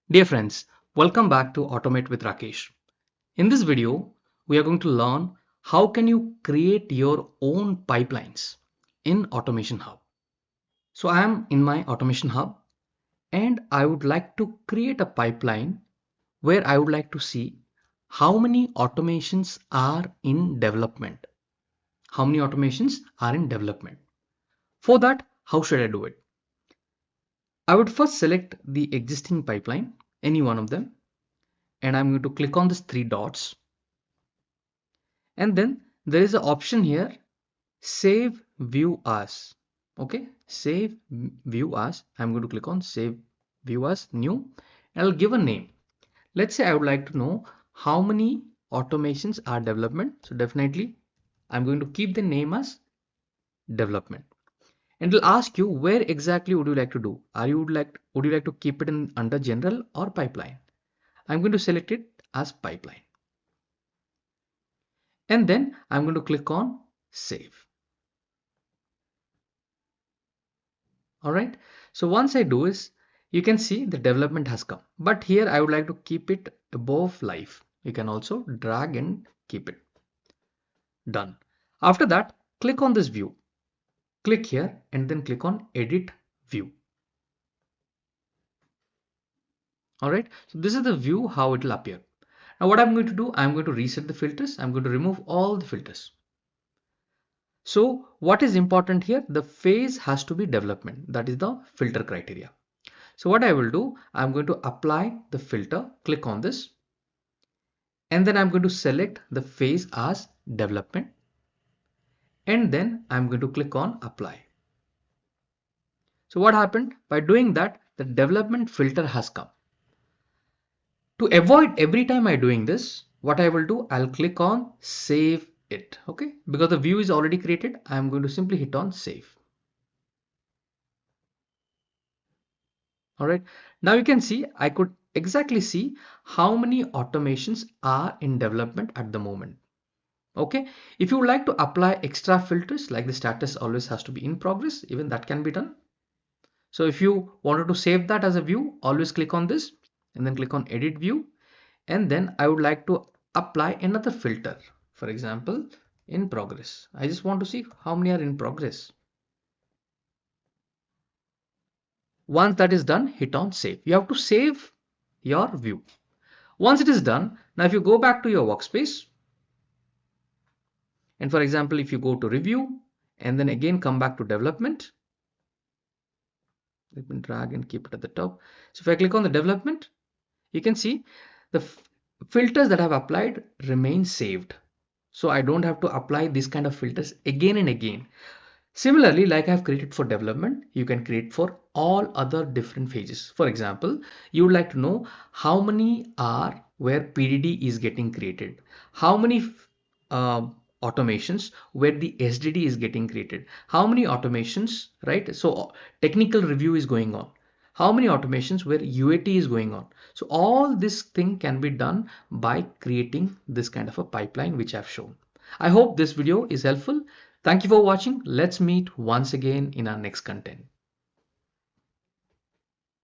Dear friends, welcome back to Automate with Rakesh. In this video, we are going to learn how can you create your own pipelines in Automation Hub. So I am in my Automation Hub and I would like to create a pipeline where I would like to see how many automations are in development. How many automations are in development? For that, how should I do it? I would first select the existing pipeline, any one of them, and I'm going to click on these three dots. And then there is an option here, save view as. Okay, save view as. I'm going to click on save view as new. I'll give a name. Let's say I would like to know how many automations are development. So definitely I'm going to keep the name as development. And it'll ask you where exactly would you like to do? Would you like to keep it in under general or pipeline? I'm going to select it as pipeline. And then I'm going to click on save. All right. So once I do is, you can see the development has come. But here I would like to keep it above live. You can also drag and keep it. Done. After that, click on this view. Click here and then click on edit view. All right. So this is the view how it will appear. Now what I'm going to do, I'm going to reset the filters. I'm going to remove all the filters. So what is important here? The phase has to be development. That is the filter criteria. So what I will do, I'm going to apply the filter, click on this, and then I'm going to select the phase as development, and then I'm going to click on apply. So what happened? By doing that, the development filter has come. To avoid every time I'm doing this, what I will do, I'll click on save it. Okay, because the view is already created, I'm going to simply hit on save. All right, now you can see I could exactly see how many automations are in development at the moment. Okay, if you would like to apply extra filters like the status always has to be in progress, even that can be done. So if you wanted to save that as a view, always click on this and then click on edit view, and then I would like to apply another filter, for example in progress. I just want to see how many are in progress. Once that is done, hit on save. You have to save your view. Once it is done, now if you go back to your workspace, and for example if you go to review and then again come back to development, let me drag and keep it at the top. So if I click on the development, you can see the filters that I've applied remain saved. So I don't have to apply this kind of filters again and again. Similarly, like I've created for development, you can create for all other different phases. For example, you would like to know how many are where PDD is getting created, how many automations where the SDD is getting created, how many automations, right? So technical review is going on, how many automations where UAT is going on. So all this thing can be done by creating this kind of a pipeline which I've shown. I hope this video is helpful. Thank you for watching. Let's meet once again in our next content.